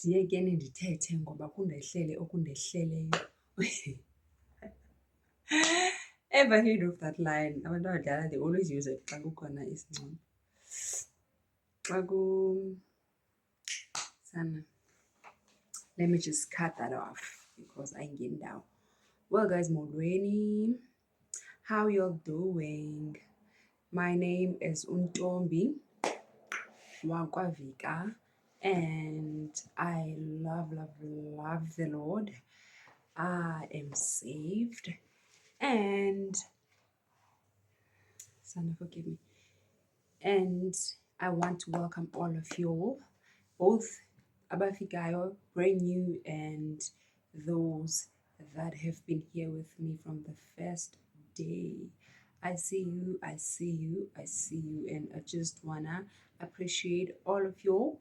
ndiyekeni ndithethe ngoba kundehlele okundehleleyo. Ever heard of that line? Abantu abadala, they always use it xa kukhona isingcwabo. Xa sana. Let me just cut that off because I'm getting down. Well, guys, molweni. How y'all doing? My name is Untombi Wakwavika, and I love the Lord. I am saved, and Son, forgive me. And I want to welcome all of you, both Abafikayo, brand new, and those that have been here with me from the first day. I see you, I see you, I see you, and I just wanna appreciate all of you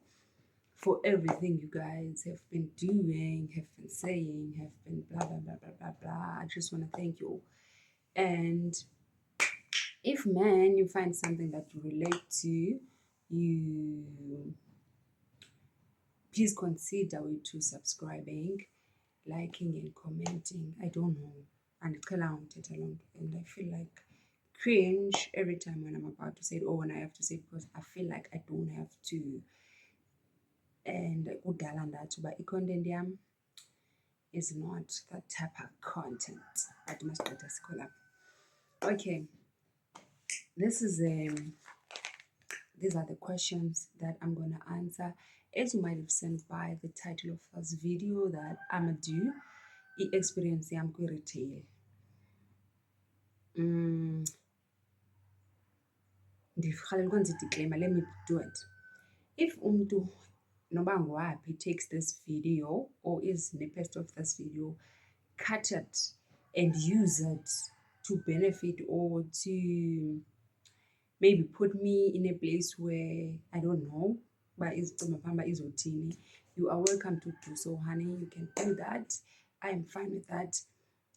for everything you guys have been doing, have been saying, have been blah blah blah blah blah blah. I just wanna thank you. And if man you find something that you relate to, you please consider to subscribing, liking and commenting. I don't know. And I feel like cringe every time when I'm about to say it or when I have to say it because I feel like I don't have to. And but content yam is not that type of content. But must let us call up. Okay. These are the questions that I'm gonna answer. As you might have seen by the title of this video that I'ma do, experience yam retail. Let me do it. If he takes this video or is snippet of this video, cut it and use it to benefit or to maybe put me in a place where I don't know, but you are welcome to do so, honey. You can do that. I am fine with that.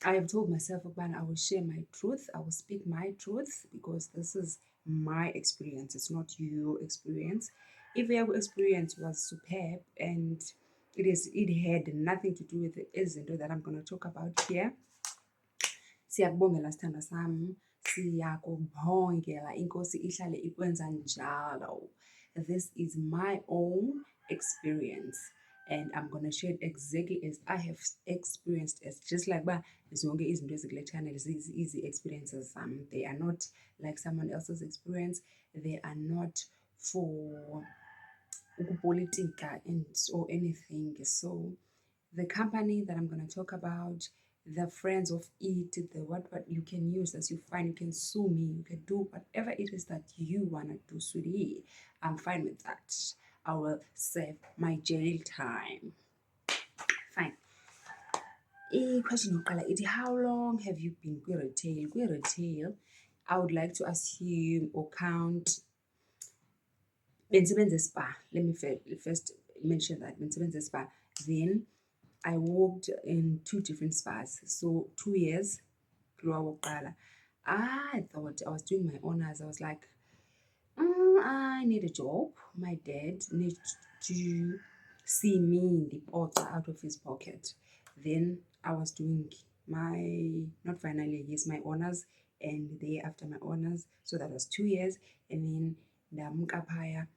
I have told myself, I will share my truth. I will speak my truth because this is my experience. It's not your experience. If your experience was superb and it had nothing to do with the izinto that I'm going to talk about here. Siyakubongela sithanda sami, siyakubongela inkosi ihlale ikwenza njalo. This is my own experience and I'm going to share it exactly as I have experienced it. Just like zonke izinto ezikule channel easy experiences. They are not like someone else's experience. They are not for politica and or anything. So the company that I'm going to talk about, the friends of it, the what you can use as you find. You can sue me, you can do whatever it is that you want to do, sweetie. I'm fine with that. I will save my jail time. Fine. Question is, how long have you been retail? Retail, I would like to assume or count. Let me first mention that. Then I worked in 2 different spas. So 2 years. I thought I was doing my honors. I was like, I need a job. My dad needs to see me deport out of his pocket. Then I was doing my honors, and the day after my honors. So that was 2 years. And then Ndamukapaya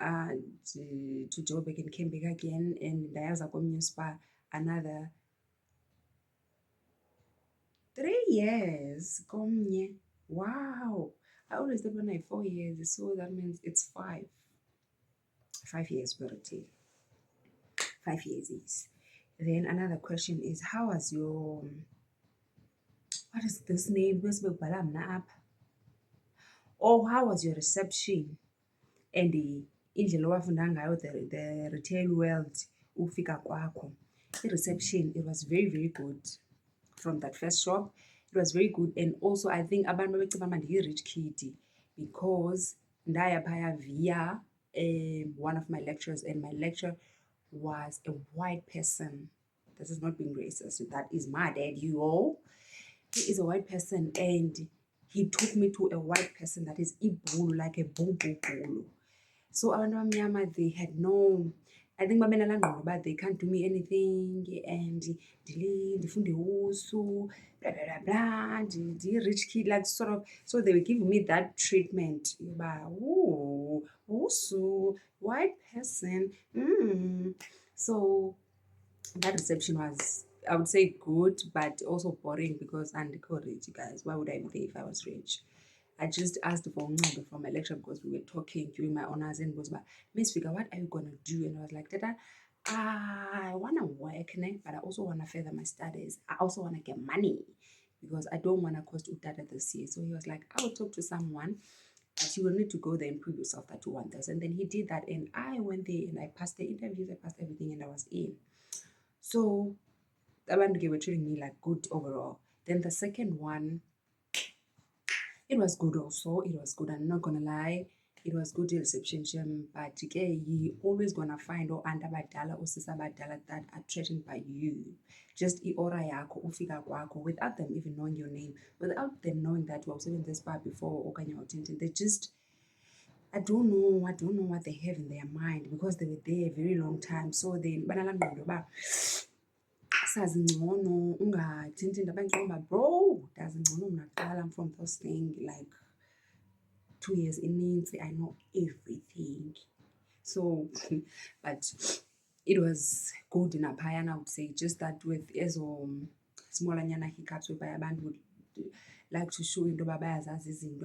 to Joburg and came back again, and Dayaza Community Spa another 3 years. Wow. I always thought when I 4 years, so that means it's 5. 5 years per retail. 5 years is. Then another question is, how was your what is this name? Or how was your reception? And the retail world ufika kwakho. The reception, it was very, very good. From that first shop, it was very good. And also I think abantu babecaba rich kid because ndaya phaya via one of my lecturers, and my lecturer was a white person. This is not being racist. That is my dad, you all. He is a white person, and he took me to a white person that is Ibulu, like a boo. So abantu bamnyama, they had no I think babe nalaa ngqondo uba they can't do me anything and ndifunde usu blah blah blah blah ndi-rich kid, like sort of. So they were giving me that treatment yoba usu white person. So that reception was, I would say, good, but also boring because andikho rich, guys. Why would I be there if I was rich? I just asked for uncedo from my lecturer because we were talking during my honors and was about, Miss Fika, what are you gonna do? And I was like, Dada, I wanna work, but I also wanna further my studies. I also wanna get money because I don't wanna cost Udada this year. So he was like, I will talk to someone, but you will need to go there and prove yourself that you want this. And then he did that, and I went there and I passed the interviews, I passed everything, and I was in. So abantu were treating me like good overall. Then the second one, it was good also. It was good. I'm not gonna lie. It was good reception, but you always gonna find antu abadala oosisi abadala that are threatened by you. Just iora yakho, ufika kwakho, without them even knowing your name, without them knowing that you have seen this bar before, okanye wawuthintini. They just, I don't know what they have in their mind because they were there a very long time. So then banalaa ngqondo uba sazi ngcono ungathinti into abanye uba bro, ndazi ngcono mna kuqala. I'm from this thing like 2 years inintsi, I know everything. So but it was good naphayana, I would say, just that with ezo smallanyana hiccups whereby abantu would like to show into yoba bayazazi izinto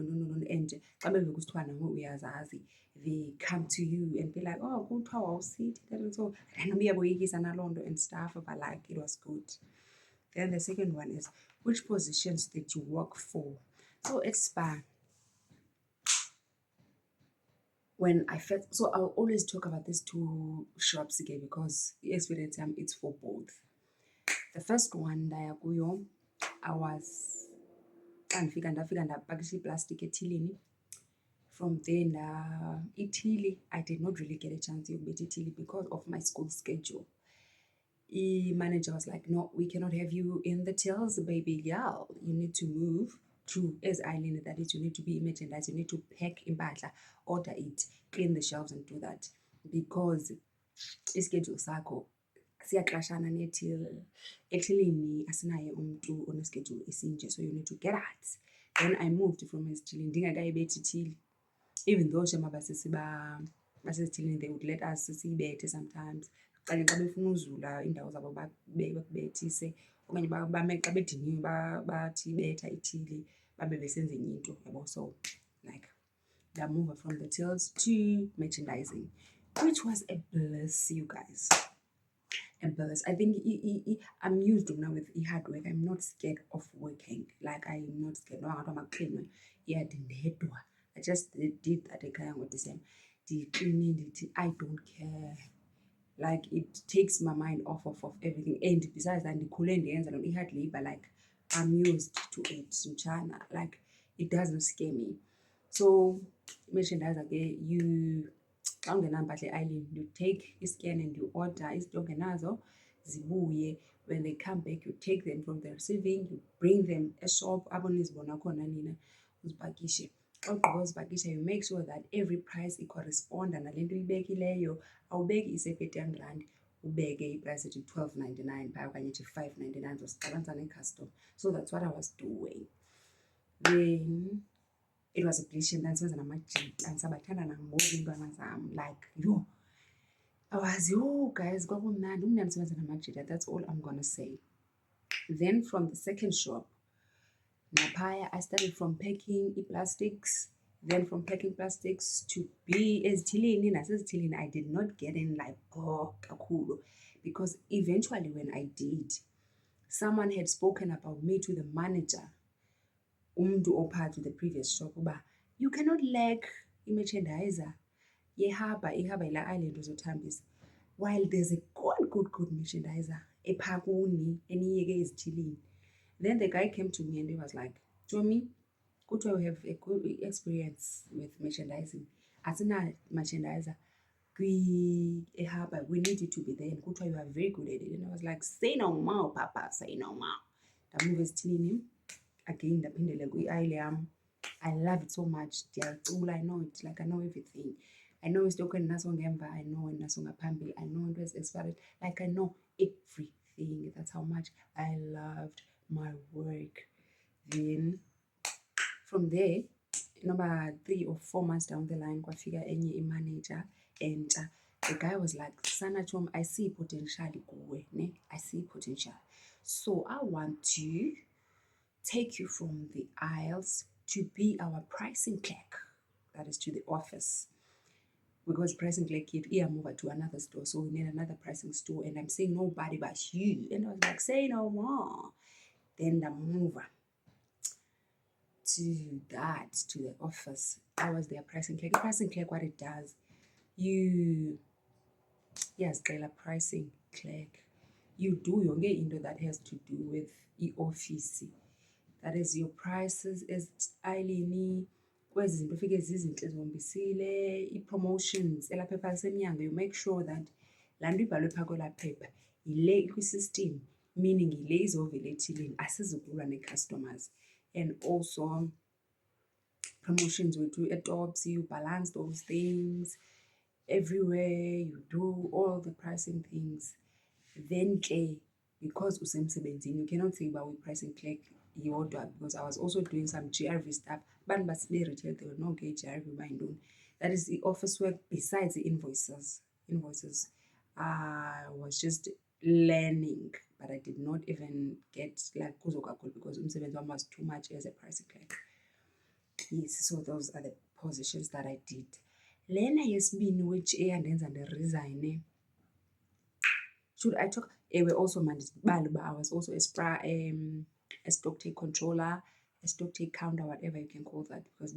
and xa beve kusithiwa nawe uyazazi, they come to you and be like, oh, kuthiwa wawusithi and so noba iyaboyikisa naloo nto and stuff, but like it was good. Then the second one is, which positions did you work for? So it's Spar. When I felt, so I'll always talk about these two shops again because the experience it's for both. The first one, ndaya kuyo, I was ndafika ndapakisha iplastic ethilini. From there itili, I did not really get a chance yokubetha itili because of my school schedule. The manager was like, no, we cannot have you in the tills, baby girl. You need to move to as island, that is, you need to be merchandise, you need to pack impahla, order it, clean the shelves and do that because ischedule sakho siyaxashana netil. Etilini asinaye umntu oneschedule esinje, so you need to get out. Then I moved from esitilini ndingekayibethi itili, even though shema basesitilini they would let us siyibethe sometimes. Xa befuna uzula iindawo zabo bakubethise, okanye bame xa bediniwe bathi betha ithili babe besenza enye into, yabo. So like they move from the tills to merchandising, which was a bliss, you guys. A bliss. I think I'm used now with hard work. I'm not scared of working. Like I'm not scared. No, I just did that ekhaya ngoDisemba. I don't care. Like it takes my mind off of everything. And besides that, ndikhule ndiyenza loo hard labor, like I'm used to it. Mchana, like it doesn't scare me. So merchandise again, you xa ungenampahla e-island, you take iscan and you order izinto ongenazo zibuye. When they come back, you take them from the receiving, you bring them eshop apho nizibona khona nina uzipakishe. Xa ugqiba uzipakisha, you make sure that every price icorresponda nale nto uyibekileyo. Awubeki ise-R30, ubeke iprice ethi R12.99 phaa okanye ethi R5.99 zosiqabanisa necustom. So that's what I was doing. Then it was a pleasure. Ndandisebenza namajita, ndisabathanda nangoku iintwana zam, like yho. I was, guys, kwakumnandi ndisebenza namajita. That's all I'm gonna say. Then from the second shop, naphaya I started from packing plastics. Then from packing plastics to be ezithilini. Nasezithilini I did not get in like kakhulu because eventually when I did, someone had spoken about me to the manager, umntu ophathe the previous shop, uba you cannot lack i-merchandiser ihaba ila island uzothambisa, while there's a good merchandiser ephaa kuni eniyeke ezithilini. Then the guy came to me and he was like, Jomi, kuthiwa we have a good experience with merchandising. Asina merchandiser ehaba, we need you to be there. And kuthiwa you are very good at it. And I was like, say no more, Papa, say no more. Ndamove esithilini again, ndaphindele kwi-aisle yam. I love it so much. Ndiyayicula, I know it, like I know everything. I know isitoko endinaso ngemva, I know endinaso ngaphambili, I know into ezi-expired, like I know everything. That's how much I loved my work. Then from there, number 3 or 4 months down the line, kwafika enye imanager entsha. The guy was like, Sanachom, I see potential kuwe, ne? I see potential. So I want to take you from the aisles to be our pricing clerk. That is to the office. Because pricing clerk here move to another store. So we need another pricing store. And I'm saying nobody but you. And I was like, say no more. Then the mover to the office. I was their pricing clerk. Pricing clerk, what it does, yes, pricing clerk, you do yonke into that has to do with i-office. That is your prices ezitayilini, kwezi zinto ufike zizinhle zihombisile, i-promotions elapha ephalisemnyango. You make sure that laa nto ibhalwe phaa kwelaa phepha yile ikwisystem, meaning yile izovela ethilini, asizukulwa nee-customers. And also promotions we do at Tops, you balance those things everywhere, you do all the pricing things. Then because usemsebenzini, you cannot say about pricing clerk yodwa, because I was also doing some GRV stuff. But retail, there were no GRV mindon. That is the office work besides the invoices. I was just learning, but I did not even get like kuzokakul because umsebenzi was too much as a pricing clerk. Yes, so those are the positions that I did. Lena yesibini which eyandenza resign. Should I talk? We also managed, I was also a stock take controller, a stock take counter, whatever you can call that, because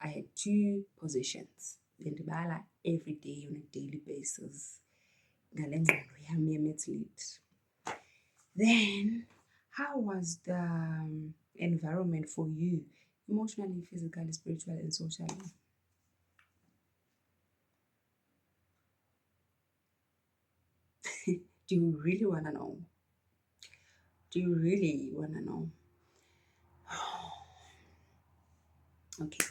I had 2 positions. Every day on a daily basis. Then, how was the environment for you, emotionally, physically, spiritually, and socially? Do you really want to know? Okay.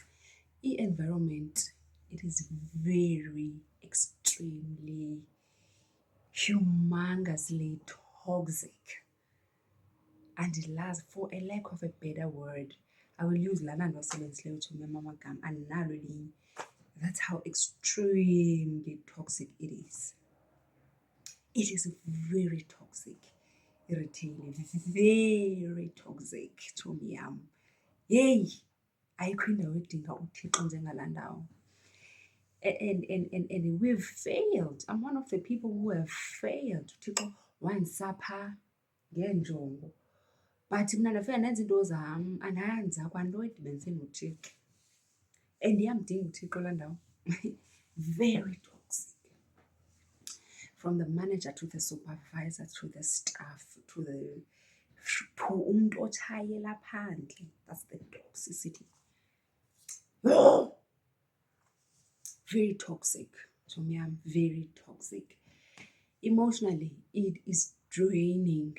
E-environment, it is very extremely humongously toxic. And it lasts, for a lack of a better word, I will use lana ndosebenzile to mama gam and narrowly. That's how extremely toxic it is. It is very toxic, irritating, very toxic to me. Yay! Ayikho indawo edinga uThixo njengalaa ndawo. And we've failed. I'm one of the people who have failed. Uthixo wansapha ngenjongo. But mna ndafika ndenza into zam, andanza kwanto edibenise noThixo. And iyamdinga uThixo laa ndawo. Very toxic. From the manager to the supervisor to the staff to umntu otshayela phandle. That's the toxicity. Very toxic, Tomyam, very toxic. Emotionally, it is draining.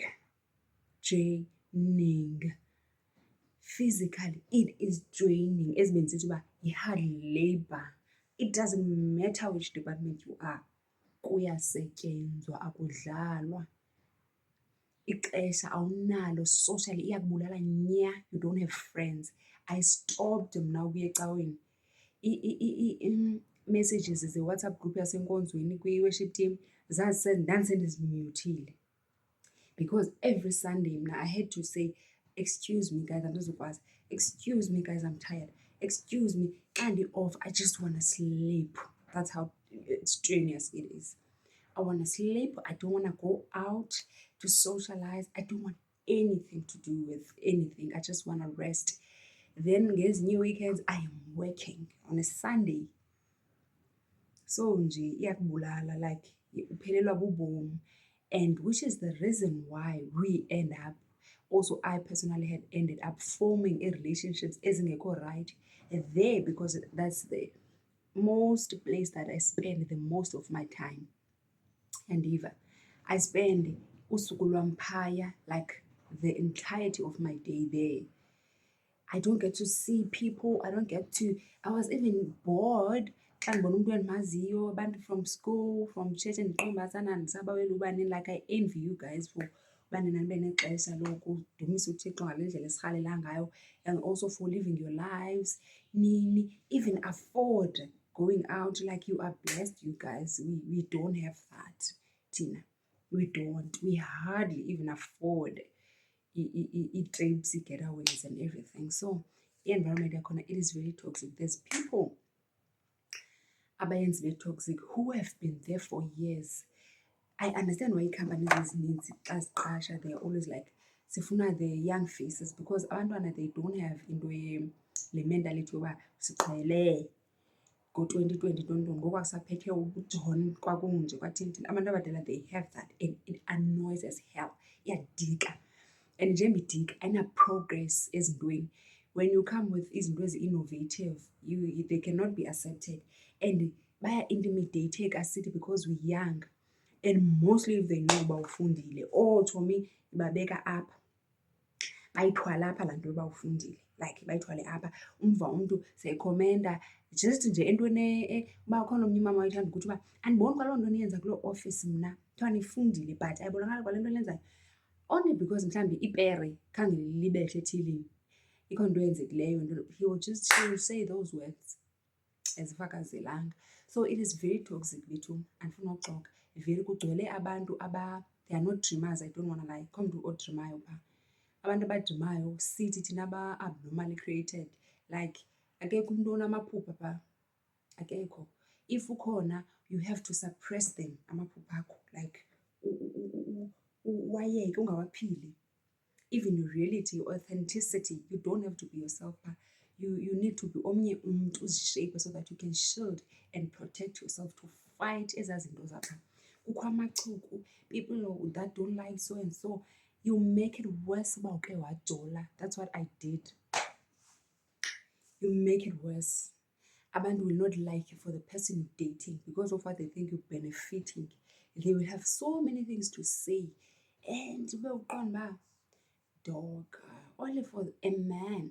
Physically, it is draining. As been said, hard labor. It doesn't matter which department you are. Kuyasetyenzwa, akudlalwa. Ixesha awunalo socially, iyakubulala nya. You don't have friends. I stopped mna ukuya ecaweni. Messages is a WhatsApp group yasenkonzweni kwi-worship team ndandisendizimyuthile, because every Sunday mna I had to say, excuse me guys, andizokwazi, excuse me guys, I'm tired, excuse me, and off, I just want to sleep. That's how strenuous it is. I want to sleep. I don't want to go out to socialize. I don't want anything to do with anything. I just want to rest. Then ngezinye weekends I am working on a Sunday. So nje iyakubulala, like uphelelwa bubomi. And which is the reason why we end up, also I personally had ended up forming relationships ezingekho right there, because that's the most place that I spend the most of my time. And even I spend usuku lwam phaya, like the entirety of my day there. I don't get to see people. I was even bored. Xa ndibona umntu endimaziyo, abantu from school, from church endiqombazana ndisabawela uba nini. Like I envy you guys for uba nina nibe nexesha lokudumisa uThixo ngale ndlela esirhalela ngayo, and also for living your lives. Nini even afford going out. Like you are blessed, you guys. We don't have that, Tina. We don't. We hardly even afford trips, getaways and everything. So i-environment yakhona, it is very toxic. There's people abayenzi be-toxic who have been there for years. I understand why companies ezininzi xa ziqasha, they're always like sifuna the young faces, because abantwana, they don't have into le mentality yoba siqhele ngo-2020 ngoku akusaphethe uJohn kwakunje kwathini. Abantu abadala, they have that, and it annoys as hell. Iyadika. And njengoba idika ayina-progress ezintweni. When you come with izinto ezi-innovative, they cannot be accepted, and baya-intimidateka sithi because we're young. And mostly if they know uba ufundile, Tommy ibabeka apha, bayithwala apha laa nto yoba ufundile, like bayithwale apha. Umva umntu seyikhomenda just nje entweni uba khona omnye umama wayethanda ukuthi uba andiboni kwaloo nto niyenza kuloo office mna, kuthiwa nifundile but ayibonakali kwale nto niyenzayo. Only because mhlawumbi ipere khange libethe ethilini, ikho nto eyenzekileyo. She will say those words ezifakazelanga. So it is very toxic bethu, andifuna uxoka. Vele kugcwele abantu they are not dreamers. I don't want to lie. Kho mntu odrimayo phaa. Abantu abadrimayo sithi thina aba-abnormally created. Like akekho umntu onamaphupha phaa, akekho. If ukhona, you have to suppress them, amaphupha akho, like wayeke ungawaphili. Even your reality, your authenticity, you don't have to be yourself. You need to be omnye umntu uzishape so that you can shield and protect yourself to fight ezaa zinto zapha. Kukho amachuku, people that don't like so and so. You make it worse uba uke wajola. That's what I did. You make it worse. Abantu will not like you for the person you're dating because of what they think you're benefiting. They will have so many things to say. And ube uqonda uba dog, only for a man.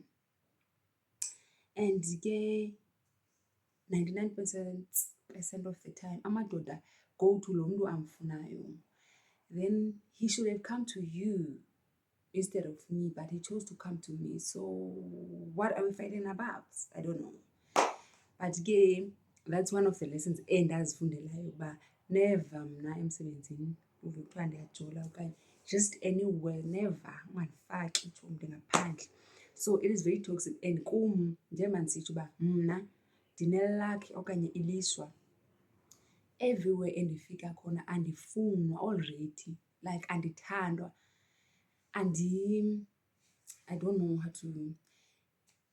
And ke 99% of the time, amadoda go to lo mntu amfunayo. Then he should have come to you instead of me, but he chose to come to me. So what are we fighting about? I don't know. But ke that's one of the lessons endazifundelayo uba never mna emsebenzini uve kuthiwa ndiyajola okanye just anywhere, never ungandifaki itshomi ngaphandle. So it is very toxic. And kum njengoba ndisitsho uba mna ndinelakhi okanye ilishwa, everywhere endifika khona andifunwa already, like andithandwa. I don't know how to.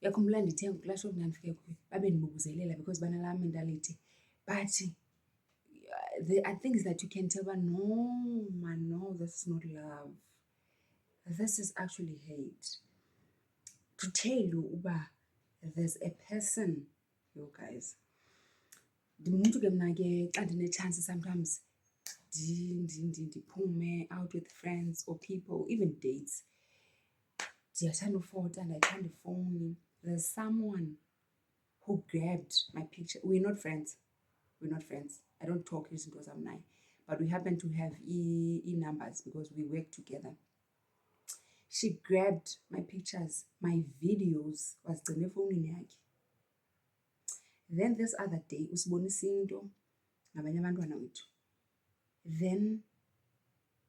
Uyakhumbula ndithenga kulaa shop ndandifike kuyo, babe ndibubuzelela because banalaa mentality. But there are things that you can tell, but no, man, no, this is not love. This is actually hate. To tell you uba there's a person, you guys. Ndimuntu ke mna ke xa ndine-chance sometimes ndiphume out with friends or people, even dates, ndiyathanda ufota, ndiyathanda ifowuni. There's someone who grabbed my picture. We're not friends. I don't talk izinto zam naye, but we happen to have numbers because we work together. She grabbed my pictures, my videos, wazigcina efowunini yakhe. Then this other day usibonisa into ngabanye abantwana wethu. Then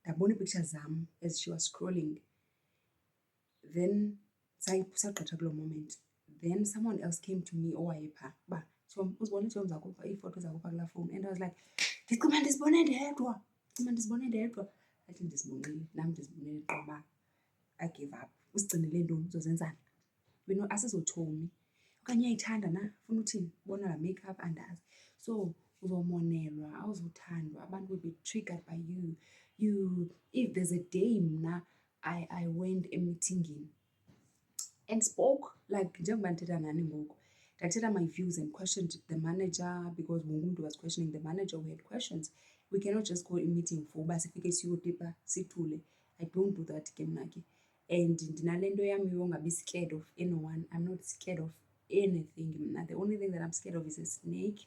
ndabona ii-pictures zam as she was scrolling. Then sagqitha kuloo moment. Then someone else came to me owayephaa uba uzibona iitshomi zakho, iifoto zakho phaa kulaa phone. And I was like, ndicima ndizibone ndedwa. Athi ndizibonile, nam ndizibonile qoba. I gave up. Uzigcinele ntoni, uzozenzani? Asizotshomi. Okanye uyayithanda na, ufuna uthini, ubona laa makeup, andazi. So uzomonelwa, awuzuthandwa, abantu will be triggered by you. If there's a day mna I went emithingini and spoke, like njengoba ndithetha nani ngoku, ndathetha my views and questioned the manager because wonke umntu was questioning the manager. We had questions. We cannot just go in meeting for uba sifike siyotipa sithule. I don't do that ke mna ke. and ndinale nto yam yongabi scared of anyone. I'm not scared of anything mna. The only thing that I'm scared of is a snake.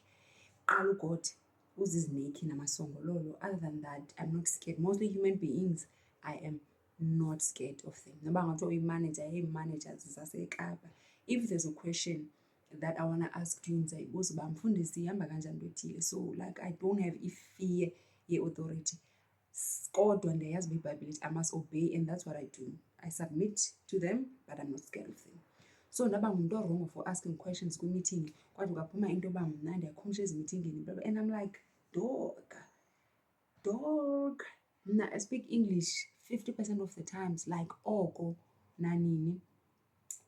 Qala uGod uzizneyikhi namasongololo. Other than that, I'm not scared. Mostly human beings, I am not scared of them. Noba ngathiwa uyimanager, managers zaseKapa, if there's a question that I want to ask you, ndizayibuza uba mfundisi ihamba kanjani into ethile. So like I don't have fear ye-authority. Kodwa ndiyayazi uba iBhayibhile ithi I must obey, and that's what I do. I submit to them, but I'm not scared of them. So ndaba ngumntu wrong for asking questions kwi-meeting, kodwa kwaphuma into yoba mna ndiyakhumsha ezimithingi, and I'm like, dog. Mna I speak English 50% of the times, like oko nanini.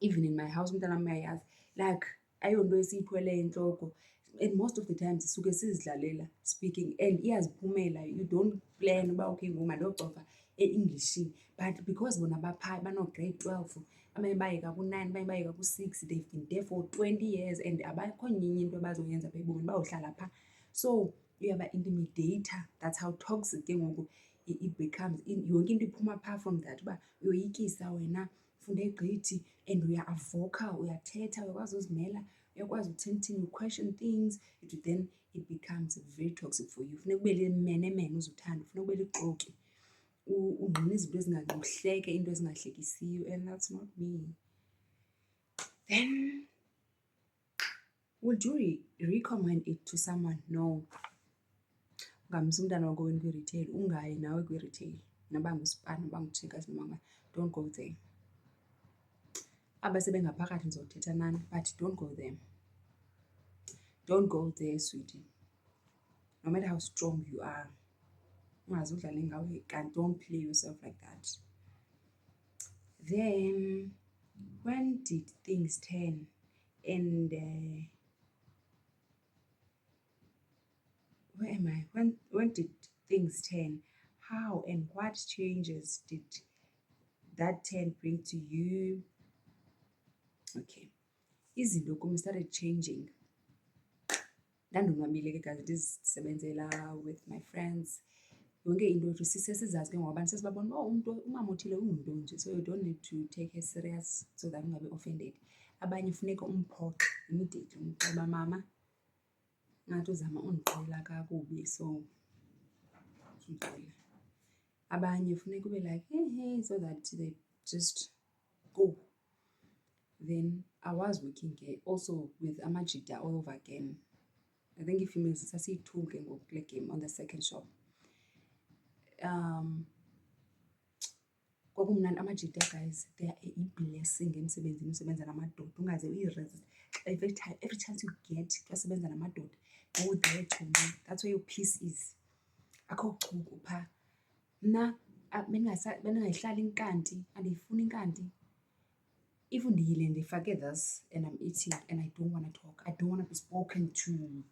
Even in my house, umntana uyayazi, like ayonto esiyithwele entloko. And most of the times suke sizidlalela speaking, and iyaziphumela. You don't plan uba okay ngoku mandocofa e-Englishini, but because bona baphaa banoo-grade 12, abanye bayeka ku-9, abanye bayeka ku-6, they've been there for 20 years and abakho nyinyi into abazoyenza apha ebomini, bayohlala phaa. So uyaba-intimidator. That's how toxic ke ngoku it becomes. Yonke into iphuma phaa from that uba uyoyikisa wena, funde gqithi, and uya-avoka, uyathetha, uyakwazi uzimela, uyakwazi uthini, you question things. Then it becomes very toxic for you. Funeka ube limenemene uzuthanda, funeka ube lixoki, ungqina izinto uhleke into ezingahlekisiyo, and that's not me. Then would you recommend it to someone? No. Ungamsa umntana wakho wena kwi-retail, ungayi nawe kwi-retail. Noba nguSpar, noba nguCheckers, noba don't go there. Abasebengaphakathi ndizothetha nani, but don't go there. Don't go there, sweetie. No matter how strong you are, ungazudlala ngawe, don't play yourself like that. Then, when did things turn? And where am I? When did things turn? How and what changes did that turn bring to you? Okay. Izinto kum started changing. Ndandonwabile ke guys, ndizisebenzela with my friends. Yonke into yethu sisesizazi ke ngoku abantu sesibabona umama othile ungumntu nje, so you don't need to take her serious so that ungabe offended. Abanye funeka umphoxe immediately, umxelele mama ngathi uzama undiqhela kakubi, so umxelele. Abanye funeka ube like hey, so that they just go. Then I was working also with amajita all over again. I think i-females sasiyi-2 ke ngoku kule game on the second shop. Kwakumnandi amajita guys, they are a-blessing emsebenzini usebenza namadoda. Ungaze uyi-resist every chance you get uyasebenza namadoda, go there to me. That's where your peace is. Akho chuku phaa. Mna bendingayihlali inkanti, andiyifuni inkanti. If ndiyile ndifake this and I'm eating and I don't want to talk, I don't want to be spoken to,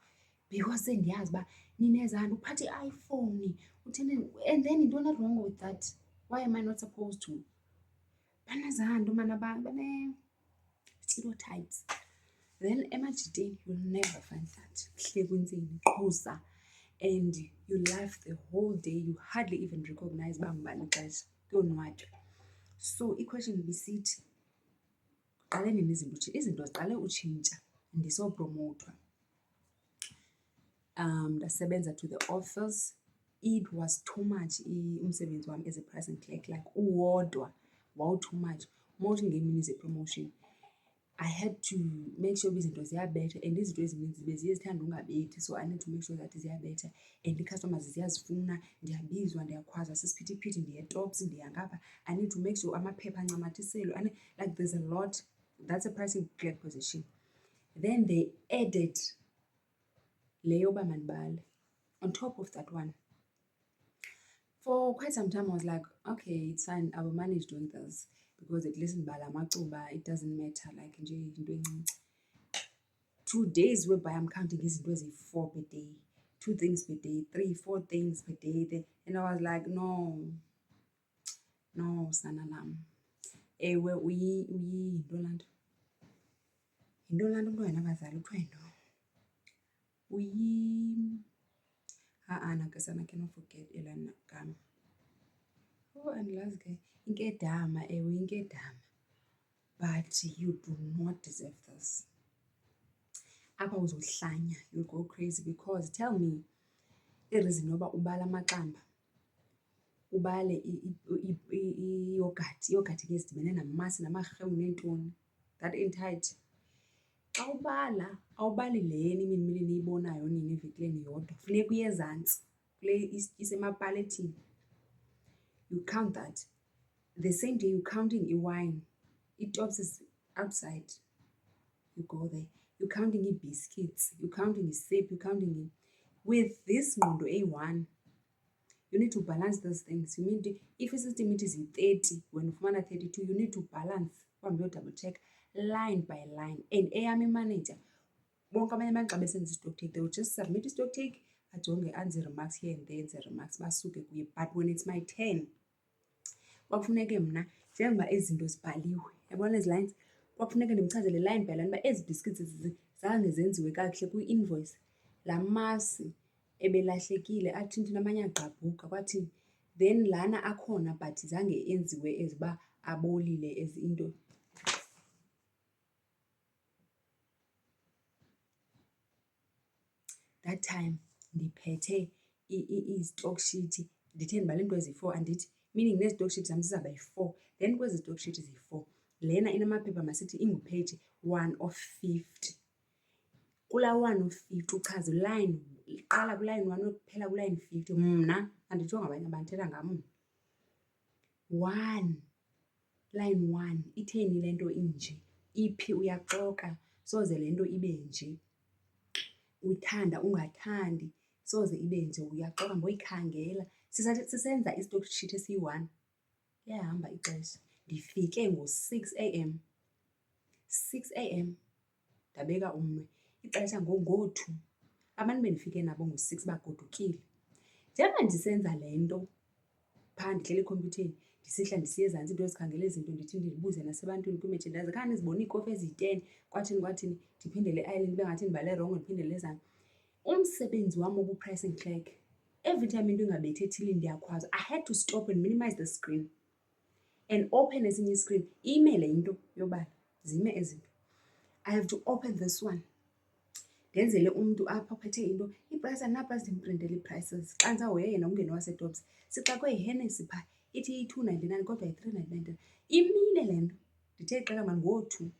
because sendiyazi uba ninezandi uphathe i-iPhone uthini, and then yintoni wrong with that? Why am I not supposed to? Banezandi umana bane-stereotypes. Then emajiteni you'll never find that. Hleki intsini, qhusa, and you laugh the whole day. You hardly even recognize uba ngubani ixesha, kuyonwatywa. So i-question ibisithi qale nini izinto ziqale utshintsha ndisopromowuthwa. Ndasebenza to the authors. It was too much umsebenzi wami as a pricing clerk, like uwodwa too much. Most ngeemini ze-promotion, I had to make sure izinto ziyabetha, and izinto ezininzi zibe ziyezithanda ungabethi, so I need to make sure that ziyabetha, and i-customers ziyazifuna, ndiyabizwa, ndiyakhwaza sisiphithiphithi, ndiye-tops, ndiyangapha. I need to make sure amaphepha ancamathiselwe, like there's a lot. That's a pricing clerk position. Then they added leyo ba mandibale on top of that one. For quite some time I was like, okay, it's fine, I will manage doing this, because at least ndibala amacuba, it doesn't matter, like nje into encinci. 2 days whereby I'm counting izinto ezi-4 per day, 2 things per day, 3, 4 things per day. And I was like, no, sana lam. Ewe yinto laa nto. Yinto laa nto umntu ongenabazali kuthiwa yinto. Nakesana, I cannot forget elaa gama. andilazi ke inkedama, ewe inkedama, but you do not deserve this. Apha uzohlanya, you'll go crazy because tell me ireason yoba ubale amaxamba, ubale iyogathi ke ezidibene namasi namarhewu neentoni, that entire. Xa ubala awubali lena imilimili niyibonayo nini evenkileni yodwa, funeka uye ezantsi kule isemapalethini. You count that. The same day you're counting iwine, itops is outside. You go there. You're counting biscuits, you're counting isip, you're counting with this ngqondo eyi-1. You need to balance those things. You need to, if i-system it is 30, when ufumana 32, you need to balance. Uhambe double check line by line. And eyami manager, bonke abanye abantu xa besenza i-stock take, they will just submit i-stock take, ajonge anze remarks here and there, enze remarks basuke kuye. But when it's my turn, kwakufuneke mna njengoba izinto zibhaliwe, yabona ezi lines, kwakufuneka ndimchazele line by line uba ezi biscuits zange zenziwe kakuhle kwi-invoice, laa masi ebelahlekile athini amanye agqabhuka kwathini, then lana akhona but zange enziwe as uba abolile as into. That time ndiphethe i-stock sheet, ndithe ndibale into ezi-4 andithi, meaning nee-stock sheet zam zizawuba yi-4. Then kwezi stock sheet zi-4 lena inamaphepha masithi ingupage 1 of 50. Kulaa 1 of 50 uchaza line, iqala kwi-line 1 ukuphela kwi-line 50. Mna anditsho ngabanye abantu, ndithetha ngam. 1 line 1 itheni le nto inje, iphi uyaxoka, soze le nto ibe nje, uthanda ungathandi, soze ibe nje, uyaxoka ngoyikhangela. Sisenza i-stock sheet esiyi-1, iyahamba ixesha. Ndifike ngo-6 a.m. 6 a.m. ndabeka umnwe, ixesha ngo-2. Abantu bendifike nabo ngo-6 bagodukile. Njengoba ndisenza le nto phaa ndihleli ekhompyutheni, ndisihla ndisiya ezantsi into ezikhangela izinto, ndithi ndibuze nasebantwini kwimerchandise, khani ndizibona iikofi eziyi-10 kwathini, ndiphindele i-island ibe ngathi ndibale rongo, ndiphindele ezam. Umsebenzi wam obu-pricing clerk, every time into ingabethi ethile ndiyakhwaza, I had to stop and minimize the screen and open esinye iscreen, imele into yobala, zime ezinto. I have to open this one, ndenzele umntu apha ophethe into, iprice anaprice, ndimprintele ii-prices. Xa ndizawuhoya yena umngeni waseTops, sixakwe yiHennessy phaa, ithi iyi-2.99 kodwa yi-3.99. Imile le nto, ndithe xeka mani ngo-2.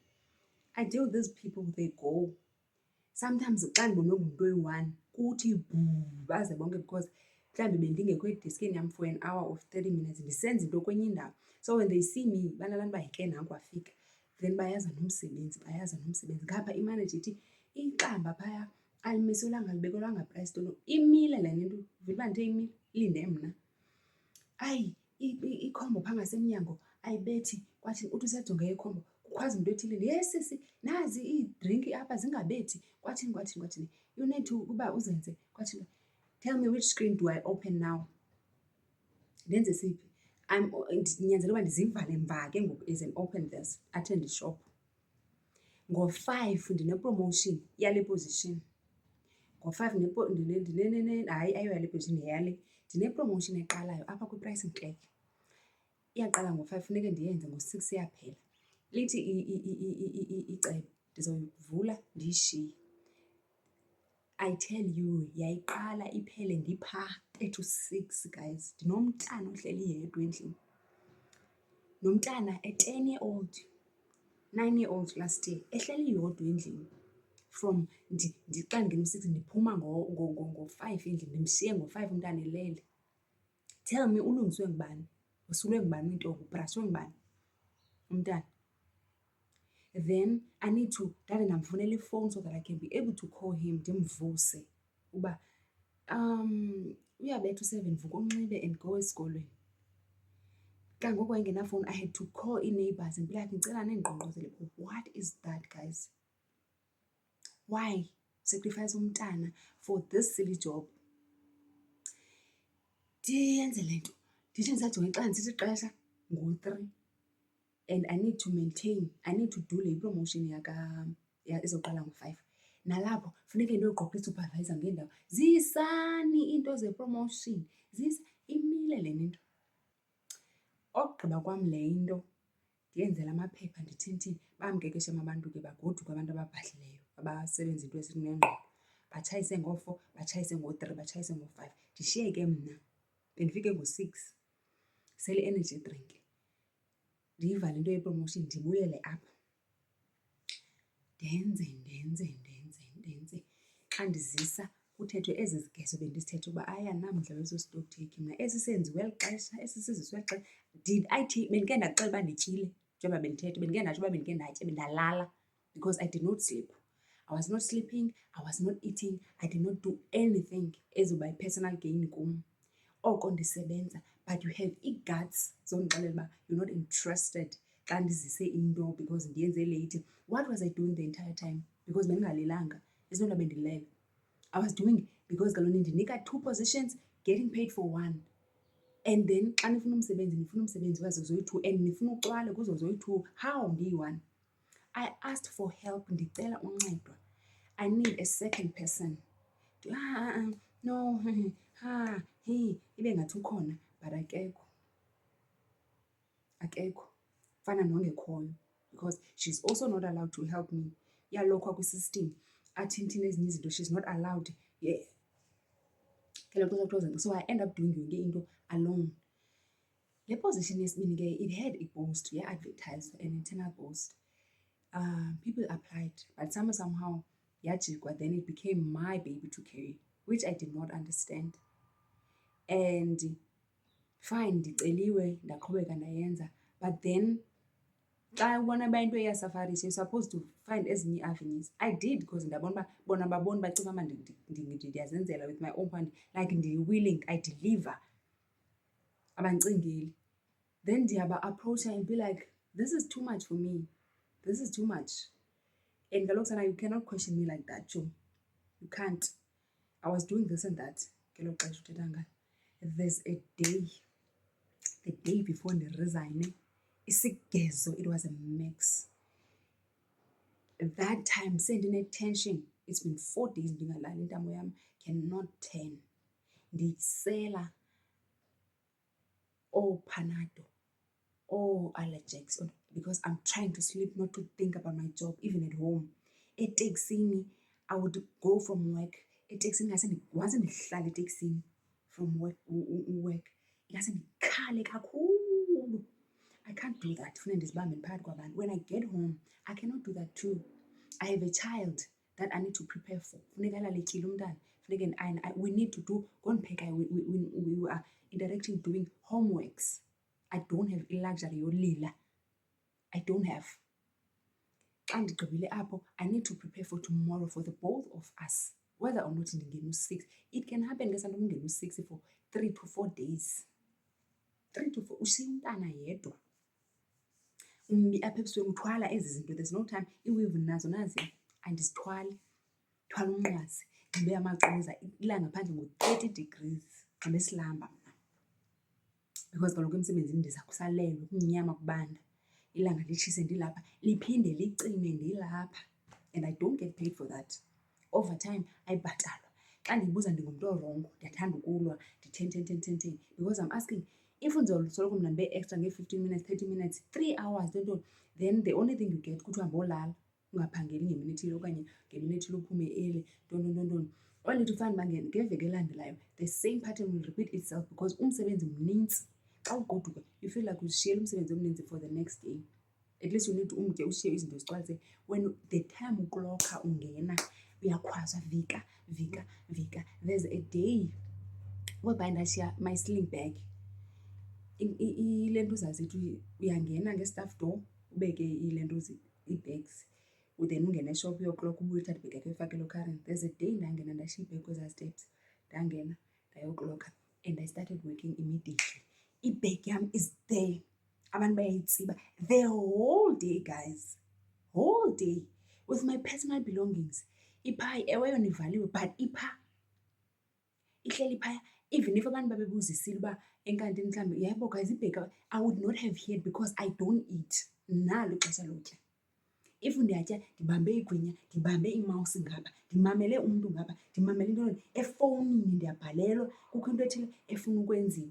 I deal with these people, they go. Sometimes xa ndibonwe ngumntu oyi-1 kuthi baze bonke because mhlawumbi bendingekho ediskini yam for an hour of 30 minutes ndisenza into kwenye indawo. So when they see me, banalaa nto bayike nanku afika, then bayaza nomsebenzi. Ngapha imanager ithi ixamba phaya alimiselwanga, libekelwanga price tono. Imile le nto, vele uba ndithe imile, ilinde mna. Ayi, ikhombo phaa ngasemnyango ayibethi, kwathi uthi usajonge ikhombo kukhwaza umntu ethile, yes sisi, nazi iidrinki apha zingabethi, kwathini. You need to uba uzenze, kwathini. Tell me which screen do I open now? Ndenze siphi? Ndinyanzela uba ndizivale mva ke ngoku as an open this, attend ishop. Ngo-5 ndine-promotion yale position. Ngo-5 hayi ayo yale position yeyale. Ndine-promotion eqalayo apha kwi-pricing clerk. Iyaqala ngo-5, funeke ndiyenze ngo-6 iyaphela. Lithi icebo ndizoyivula ndiyishiye. I tell you, yayiqala iphele ndiphaa 3 to 6 guys. Ndinomntana ohleli yedwa endlini, nomntana a 10-year-old, 9-year-old last year, ehleli yodwa endlini. From xa ndingena 6 ndiphuma ngo-5 endlini, ndimshiye ngo-5 umntana elele. Tell me ulungiswe ngubani, usulwe ngubani intombi, ubrashwe ngubani umntana. Then I need to, ndade ndamfunela ifowuni so that I can be able to call him, ndimvuse uba uyabetha u-7, vuka unxibe and go esikolweni. Xa ngoku wayengenafowuni, I had to call ii-neighbours and be like, ndicela nindingqongqozele. What is that guys? Why sacrifice umntana for this silly job? Ndiyenze le nto, ndithi ndisajonge xa ndisithi ixesha ngo-3. And I need to maintain, I need to do le promotion ezoqala ngo-5. Nalapho funeke ndiyoqoqa isupervisor ngeendawo, zisani iinto zepromotion, imile le nto. Ogqiba kwam le into ndiyenzela amaphepha ndithini bamkekeshe abantu ke bagoduke abantu ababhadlileyo abasebenza into esithi nengqondo. Batshayise ngo-4, batshayise ngo-3, batshayise ngo-5. Ndishiyeke mna bendifike ngo-6 sele energy drink. Ndiyivale into yepromotion ndibuyele apha ndenze. Xa ndizisa kuthethwe ezi zigezo bendizithethe uba namdla weso stock take mna esisenziwe eli xesha esisiziswe eli xesha. Did I take bendike ndaxela uba ndityile njengoba bendithethe bendike ndatsho uba bendike ndatya bendalala because I did not sleep. I was not sleeping, I was not eating, I did not do anything ezoba yi-personal gain kum. Oko ndisebenza but you have ii-guts zondixelela uba you're not interested xa ndizise into because ndiyenze late. What was I doing the entire time? Because bendingalelanga, isinto bendilele. I was doing because kaloku nindinika 2 positions getting paid for 1. And then xa nifuna umsebenzi wazo zoyi-2 and nifuna ucwale kuzo zoyi-2, how ndiyi-1? I asked for help, ndicela uncedo. I need a second person. No, ibe ngathi ukhona but akekho. Fana nongekhoyo because she's also not allowed to help me. Iyalokhwa kwi-system athini ezinye izinto she's not allowed. Yeah. So I end up doing yonke into alone. Le position yesibini ke it had a post, advertised an internal post. People applied but somehow yajikwa, then it became my baby to carry, which I did not understand. And fine ndiceliwe ndaqhubeka ndayenza, but then xa ubona uba into iyasafarisa you're supposed to find ezinye ii-avenues. I did because ndabona uba bona babona bacinga uba ndiyazenzela with my own hand, like ndiyi-willing, I deliver, abandicingeli. Then ndiyaba-approacha and be like, this is too much for me, this is too much. And kaloku sana you cannot question me like that, Joe. You can't. I was doing this and that ngelo xesha uthetha ngalo. There's a day, the day before ndiresign, isigezo, it was a mix. That time sendine-tension. It's been 4 days ndingalali, intamo yam cannot turn. Ndisela Panado, Allergex, because I'm trying to sleep, not to think about my job, even at home. Eteksini, I would go from work. Eteksini once ndihlala eteksini from work, ingase ndikhale kakhulu. I can't do that. When I get home, I cannot do that too. I have a child that I need to prepare for. We need to do, go and pick. We are interacting, doing homeworks. I don't have a luxury yolila. I don't have. And I need to prepare for tomorrow for the both of us. Whether or not in 6. It can happen guys, I'm 6 for 3 to 4 days. 3 to 4. Ushintana yedwa. Apha ebusweni uthwala ezi zinto, there's no time. Iwevu nazo nazi andizithwali, thwala umnqwazi, ndibe amaqoza, ilanga phandle ngo-30 degrees, gqibe silamba mna. Because kaloku emsebenzini ndiza kusalelwa, kumnyama kubanda, ilanga litshise ndilapha, liphinde licime ndilapha. And I don't get paid for that. Overtime ayibhatalwa. Xa ndiyibuza ndingumntu orongo, ndiyathanda ukulwa, nditheni. Because I'm asking, if ndizosoloko mna ndibe extra nge-15 minutes, 30 minutes, 3 hours, then the only thing you get kuthiwa mbolala, ungaphangeli ngemini ethile okanye ngemini ethile uphume early, ntoni. Only to find ngeveki elandelayo, the same pattern will repeat itself because umsebenzi mnintsi. Xa ugoduka, you feel like ushiyela umsebenzi omninzi for the next day. At least you need to umke ushiye izinto zicwalise. When the time uklokha ungena, uyakhwaza vika. There's a day whereby ndashiya my sling bag. Ile nto uzazithi uyangena nge-staff door, ubeke ile nto ii-bags, then ungene eshop uyoklokha, ubuye uthathe ibhegi yakho uyifake elokareni. There's a day ndangena ndashiya ibhegi kwezaa steps, ndangena ndayoklokha and I started working immediately. Ibhegi yam is there. Abantu bayayitsiba the whole day, guys, whole day, with my personal belongings. Ipha, ewe yona ivaliwe, but ipha, ihleli phaya. Even if abantu babebuzisile uba enkantini mhlawumbi, yabo guys, ibhegi, I would not have heard because I don't eat. Nalo ixesha lotya. If ndiyatya ndibambe igwinya, ndibambe imawusi ngapha, ndimamele umntu ngapha, ndimamele into efowunini, ndiyabhalelwa, kukho into ethile efuna ukwenziwa.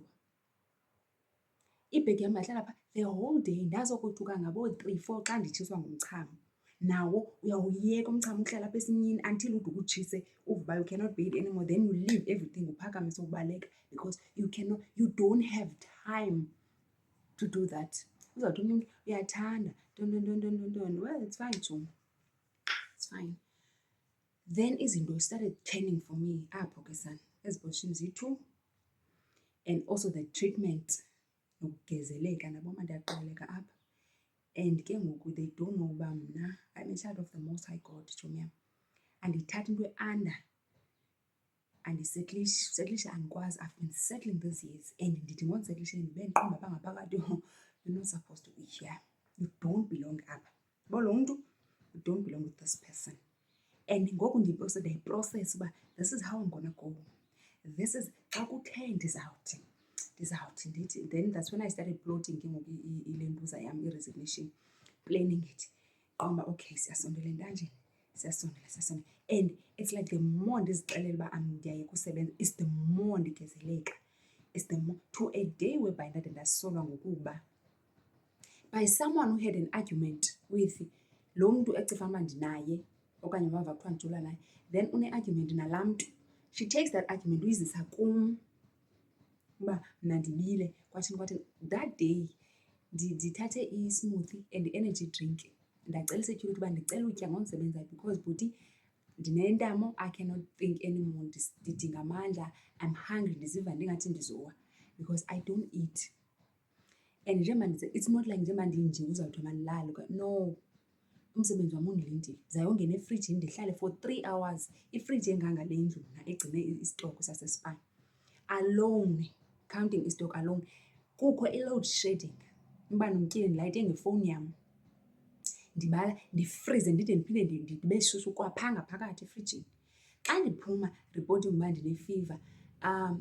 ibhegi yam yahlala phaa the whole day, ndazokothuka ngabo-3, 4 xa nditshiswa ngumchamo. Nawo uyawuyeka umchamo uhlala apha esinyini until ude ukutshise uve uba you cannot bear it anymore, then you leave everything uphakame sowubaleka because you don't have time to do that. Uzawuthi omnye umntu uyathanda ntontoni. Well, it's fine too, it's fine. Then izinto started turning for me apho ke sana ezi position ziyi-2, and also the treatment nokugezeleka nabo mandiyaqaleka apha. And ke ngoku they don't know uba mna I'm a child of the Most High God, tshomi yam. Andiyithathi into e-under, andisetlisha andikwazi. I've been settling these years and ndithi ngondisetlishe ndibe ndiqonda apha ngaphakathi you're not supposed to be here. You don't belong apha. Yabo lo mntu, you don't belong with this person. And ngoku ndiyiprocess uba this is how I'm gonna go. This is xa kuthe ndizawuthi ndithi. Then that's when I started plotting ke ngoku ile ntuza yam, i-resignation, planning it. Qomba okay, siyasondela entanjeni, siyasondela. And it's like the more ndizixelela uba ndiyayeka usebenza, it's the more ndigezeleka. It's the more to a day whereby ndade ndasolwa ngokuba by someone who had an argument with lo mntu ecifana uba ndinaye okanye wava kuthiwa ndijula naye, then une-argument nalaa mntu. She takes that argument uyizisa kum uba mna ndibile kwathini. That day ndithathe i-smoothie and energy drink, ndacela isecurity uba ndicela utya ngondisebenzayo because bhuti ndinentamo, I cannot think anymore, ndidinga amandla, I'm hungry, ndiziva ndingathi ndizowa because I don't eat. And njengoba it's not like njengoba ndinje uzawuthiwa mandilale, no. Umsebenzi wam undilindile, ndizayongena efrijini ndihlale for 3 hours, ifriji engangale ndlu mna egcine isitoku sasespane alone, counting istock alone. Kukho i-load shedding, umbane umtyile, ndilayite ngefowuni yam, ndibala ndifrize ndide ndiphinde ndibe shushu kwaphaa ngaphakathi efrijini. Xa ndiphuma reporting uba ndinefiva,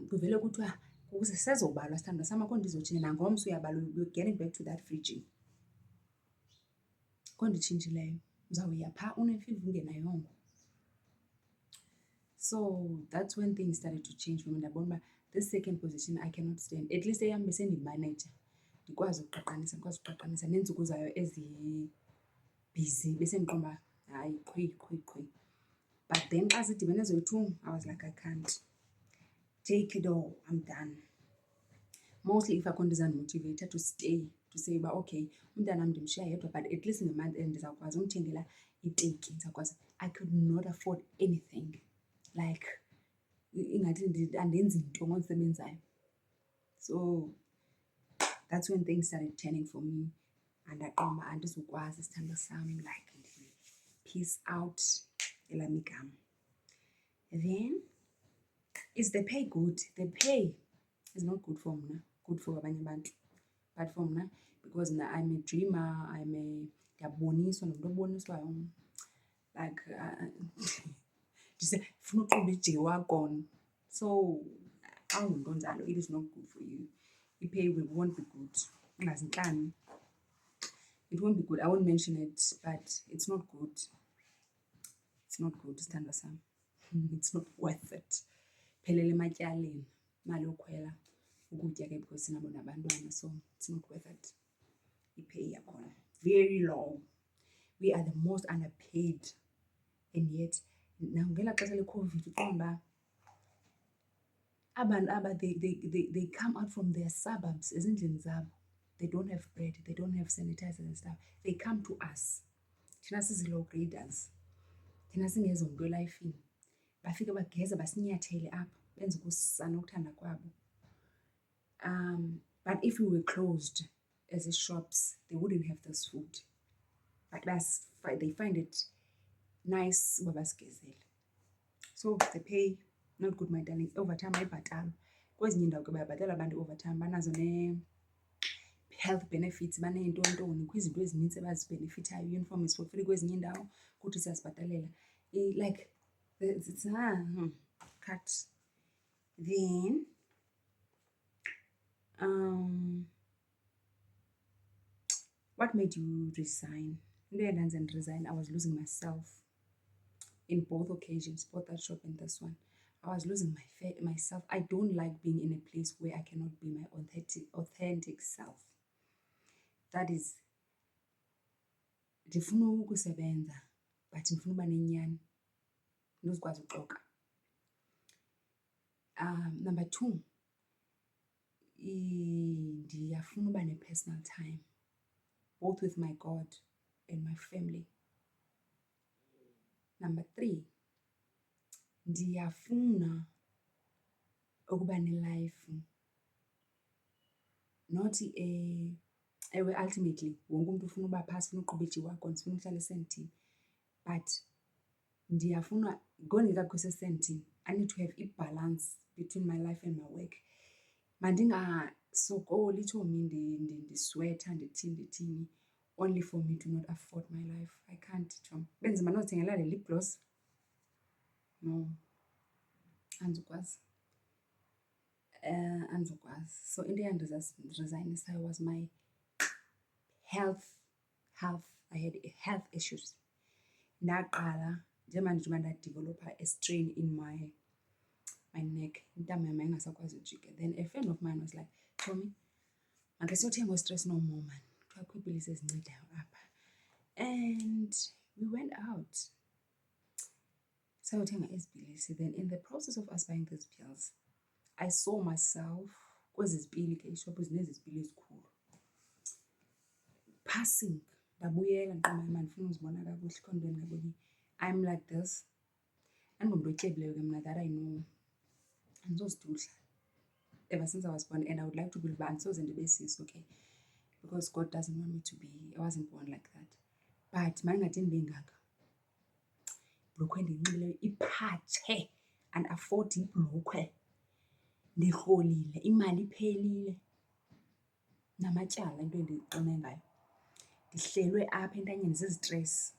kuvele kuthiwa sezobalwa sithandwa sam, akho nto izotshintsha, nangomso uyabalwa, you're getting back to that fridging. Akho nto itshintshileyo, uzawuya phaa unefiva ungenayongo. So that's when things started to change for me. Ndabona uba this second position I cannot stand. At least eyam besendimaneja, ndikwazi ukuqaqanisa neentsuku zayo ezibhizi besendiqonda uba hayi qhwi. But then xa zidibene zoyi-2, I was like, I can't take it all, I'm done. Mostly if akho nto izandimotivator to stay, to say uba okay, umntanam ndimshiya yedwa but at least nge-month end ndizawukwazi umthengela iteki, ndizawukwazi. I could not afford anything, like ingathi andenzi nto ngomsebenzayo. So that's when things started turning for me, and ndaqonda andizukwazi isithandwa sam, like peace out, elam igama. Then is the pay good? The pay is not good for mna, good for abanye abantu, but for mna because mna I'm a dreamer, ndiyaboniswa, nomntu oboniswayo, like ndifuna uqhuba iG-Wagon. So xa ungumntu onjalo, it is not good for you. I-pay won't be good. Ungazintlani, it won't be good. I won't mention it, but it's not good. It's not good, isithandwa sam. It's not worth it. Phelele ematyaleni, imali yokhwela ukutya ke because sinabo nabantwana, so it's not worth it. I-pay yakhona very low. We are the most underpaid, and yet nangela xesha le-COVID uqonda abantu aba they come out from their suburbs ezindlini zabo, they don't have bread, they don't have sanitizers and stuff, they come to us thina sizi-low graders, thina singezo nto elifini, bafike bageze basinyathele apha benze ukusana ukuthanda kwabo. But if we were closed as a shops, they wouldn't have this food, but they find it nice uba basigezele. So the pay not good, my darling. Overtime ayibhatalwa, kwezinye iindawo ke bayabhatala abantu i-overtime, banazo ne-health benefits, baneentoni kwizinto ezinintsi abazibhenefithayo. I-uniform is for free kwezinye iindawo, kuthi siyazibhatalela. Like it's cut. Then what made you resign? Into eyandenza ndiresign, I was losing myself in both occasions, both that shop and this one. I was losing myself. I don't like being in a place where I cannot be my authentic self. That is, ndifuna ukusebenza but ndifuna uba nenyani, ndizokwazi uxoka. Number 2, ndiyafuna uba ne-personal time, both with my God and my family. Number 3, ndiyafuna ukuba ne-life, not ewe ultimately wonke umntu ufuna uba phasi, ufuna uqhuba ijiwako, ndifuna uhlala esendithini, but ndiyafuna ngoko ndingekabikho sesendithini, I need to have i-balance between my life and my work. Mandingasokoli tshomi ndiswetha ndithini only for me to not afford my life. I can't, tshomi. Benzima nozithengela le lip gloss. No, andizukwazi. Andizukwazi. So into eyandirizainisayo was my health. I had health issues. Ndaqala njengoba nje uba ndadevelopha a strain in my neck, intamo yam yayingasakwazi ujika. Then a friend of mine was like, Tommy, makhe siyothenga stress no more, man. Kuthiwa kukho iipilisi ezincedayo apha. And we went out. Sayothenga ezi pilisi. Then in the process of us buying these pills, I saw myself kwezi zipili ke ishophu zinezi zipili ezikhulu. Passing, ndabuyela ndiqamba mani ndifuna uzibona kakuhle khona into endingaboni. I'm like this. Andingomntu otyebileyo ke mna, that I know. Andizoziduhla ever since I was born, and I would like to believe andisoze ndibe siso ke, because God doesn't want me to be. I wasn't born like that. But mandingathi ndibe ngaka, ibhulukhwe endiyinxibileyo iphatshe, and-afford ibhulukhwe, ndirholile, imali iphelile, namatyala into endiqine ngayo. Ndihlelwe apha entanyeni zizitresi,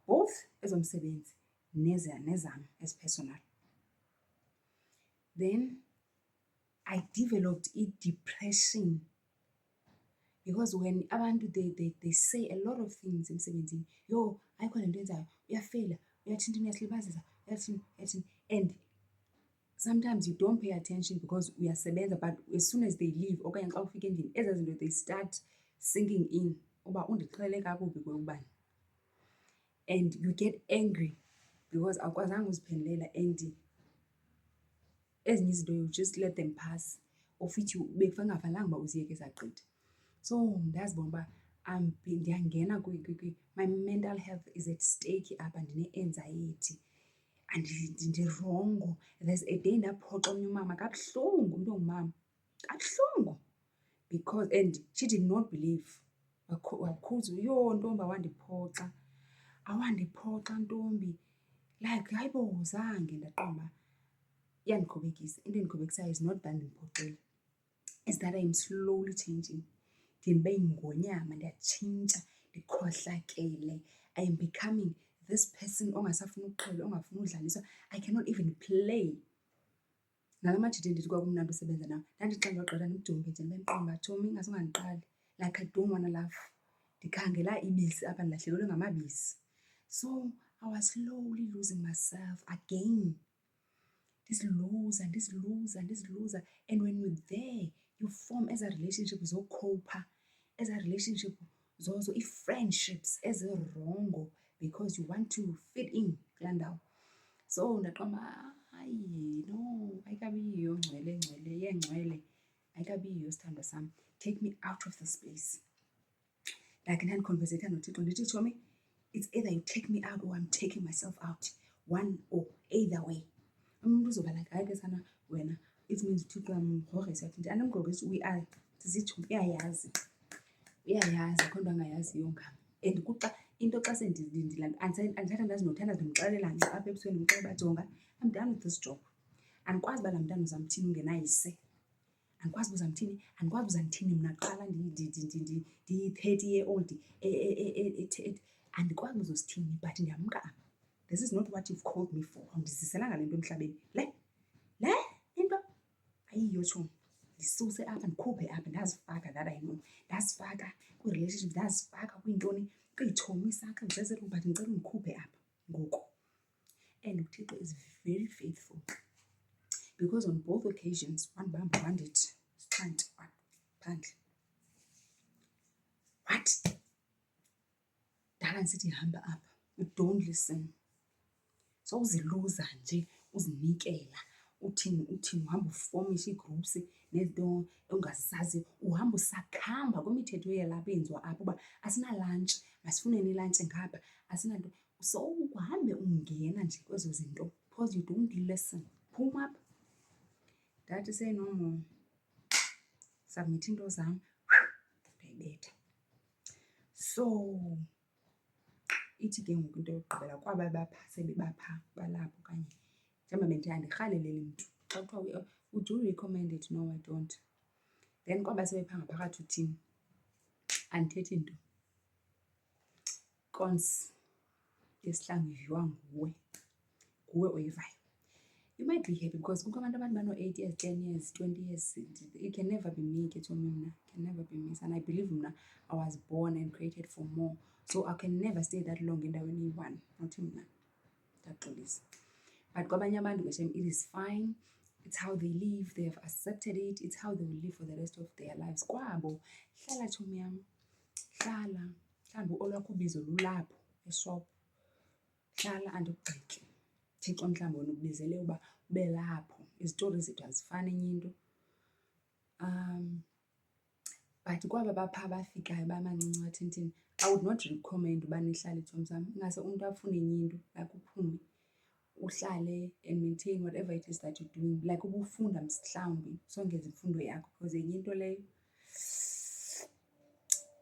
both ezomsebenzi nezam as personal. Then I developed depression, because when abantu they say a lot of things emsebenzini, yo ayikho le nto yenzayo, uyafeyila, uyathinta, uyasilibazisa, uyathini. And sometimes you don't pay attention because uyasebenza, but as soon as they leave okanye xa ufika endlini, ezaa zinto they start sinking in, uba undixhele kakubi kwebani. And you get angry because awukwazanga uziphendulela, and ezinye izinto you just let them pass, of which bekufangavalanga uba uziyeke zagqitha. So ndazibona uba ndiyangena my mental health is at stake apha, ndine-anxiety, ndirongo. There's a day ndaphoxa omnye umama kabuhlungu, umntu ongumama, kabuhlungu, because, and she did not believe. Wakhuza, yho ntombi awandiphoxa ntombi, like hayibo zange. Ndaqonda iyandikhubekisa. Into endikhubekisayo is not that ndiphoxile, is that I am slowly changing. Ndibe yingonyama, ndiyatshintsha, ndikhohlakele. I am becoming this person ongasafuni ukuxhelwa, ongafuni udlaliswa. I cannot even play. Nala majita ndithi kwakumnandi usebenza nawo, ndandixelela ugqirha ndimjonge nje ndimqonda, Tommy, ingase ungandiqali, like I don't want to laugh. Ndikhangela ibisi apha, ndilahlekelwe ngamabisi. So I was slowly losing myself again. Ndisiluza. And when you're there, you form as a relationship zokhopha, as a relationship zozo i-friendships ezirongo, because you want to fit in kulaa ndawo. So ndaqamba, hayi no, ayikabiyiyo ngcwele yengcwele, ayikabiyiyo sithandwa sam, take me out of this place. Like ndandiconversatha noThixo ndithi, Tommy, it's either you take me out or I'm taking myself out, one or either way. Umuntu uzoba like, hayi ke sana wena, it means uThixo uyamgrogrisa. Ndithi andimgrogrisi, we are sisitsho, uyayazi akho nto angayaziyo ngam. And kuxa into xa andithatha ndazi nothanda ndimxelela nje apha ebusweni, ndimxelela uba jonga, I'm done with this job. Andikwazi uba laa mntana uzamthini ungenayise, andikwazi uba uzamthini, andikwazi uzamthini mna qala ndiyi-30 year old, andikwazi uzosithini, but ndiyamka. This is not what you've called me for. Awundiziselanga le nto emhlabeni. Le into ayiyo tshomi. Ndisuse apha, ndikhuphe apha, ndazifaka, that I know. Ndazifaka kwi-relationship, ndazifaka kwintoni, kwiitshomi sakhe, but ndicela undikhuphe apha ngoku. And uThixo is very faithful. because on both occasions wandibamba wandithi siqanti phandle. What? Dala ndisithi hamba apha, don't listen. So uziluza nje, uzinikela, uthini uhamba ufomisha ii-groups nezinto ongazazi, uhamba usakhamba kwimithetho yalapha eyenziwa apha uba asinalantshi, masifuneni ilantshi ngapha, asinanto. So uhambe ungena nje kwezo zinto because you don't listen. Phuma apha. Ndathi say-no more, submitha into zam, ndayibetha. So ithi ke ngoku into yokugqibela kwaba bapha sebebapha balapho okanye njengoba bendithe andirhaleleli mntu. Xa kuthiwa would you recommend it? No, I don't. Then kwaba sebepha ngaphakathi uthini, andithethi nto. Cons yesihlangu iviwa nguwe oyivayo. You might be happy because kukho abantu bano-8 years, 10 years, 20 years. It can never be me, ke tshomi mna. It can never be me. And I believe mna I was born and created for more. So I can never stay that long endaweni eyi-one. Not mna. Ndaxolisa. But kwabanye abantu ke it is fine. It's how they live. They have accepted it. It's how they will live for the rest of their lives. Kwabo, hlala tshomi yam. Hlala. Mhlawumbi olwakho ubizo lulapho eshop. Hlala andikugxeki. Thixo mhlawumbi wena ukubizele uba ube lapho. Izitori zethu azifani enye into. But kwaba bapha bafikayo bamancinci wathintini, I would not recommend uba nihlale tshomi zam. Ingase umntu afune enye into, like uphume, uhlale and maintain whatever it is that you're doing. Like ubufunda mhlawumbi, songeza imfundo yakho because enye into leyo.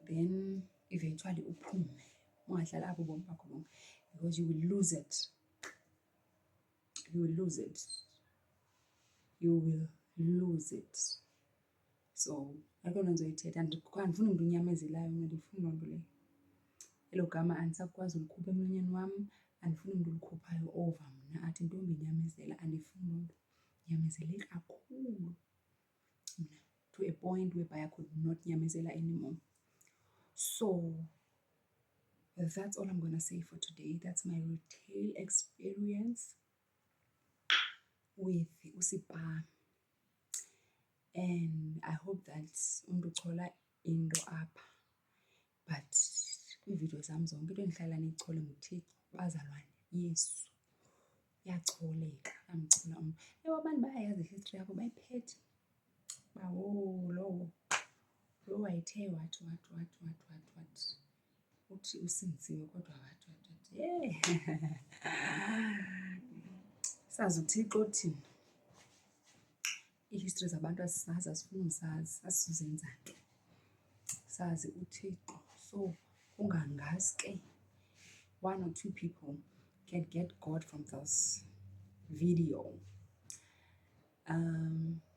Then eventually uphume. Ungahlala apho ubomi bakho bonke because you will lose it. You will lose it. You will lose it. So akho nto ndizoyithetha, andifuni umntu unyamezelayo mna, ndifuni loo nto leyo. Elo gama andisakwazi ulikhupha emlonyeni wam, andifuni umntu ulikhuphayo over mna athi ntombi nyamezela, andifuni loo nto. Nyamezele kakhulu mna to a point whereby I could not nyamezela anymore. So that's all I'm going to say for today. That's my retail experience with uSipa. And I hope that umntu uchola into apha. But kwiividiyo zam zonke into endihlala niyichole nguThixo, bazalwane, Yesu. Uyacholeka, uyamchola umntu. Ewe abantu bayayazi i-history yakho, bayiphethe. Bawo lowo wayethe what. Uthi usinziwe kodwa what. Sazi uThixo uthini. Ii-history zabantu asizazi, asifuni uzazi, asizuzenza nto. Sazi uThixo. So kungangazi ke 1 or 2 people can get God from this video.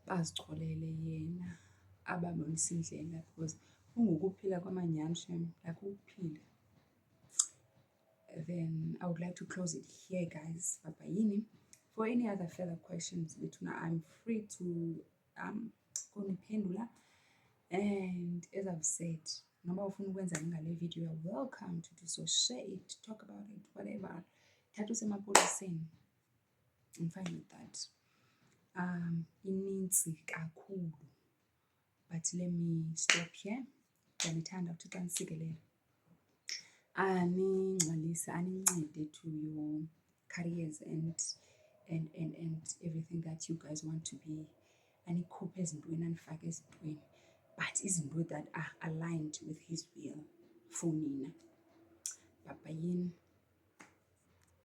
Bazicholele yena, ababonisa indlela because ungokuphila kwamanyani shem, like ukuphila. Then I would like to close it here, guys. Bye-bye. For any other further questions, I'm free to kuniphendula. And as I've said, noma ufuna ukwenza ngale video, you're welcome to do so. Share it, talk about it, whatever. Thatha usemapoliseni. I'm fine with that. Inintsi kakhulu. But let me stop here. Ndiyanithanda uThixo anisikelele. Aningxolise, anincede to your careers and everything that you guys want to be. Anikhuphe ezintweni, anifake ezintweni. But izinto that are aligned with his will for nina. Bye-bye.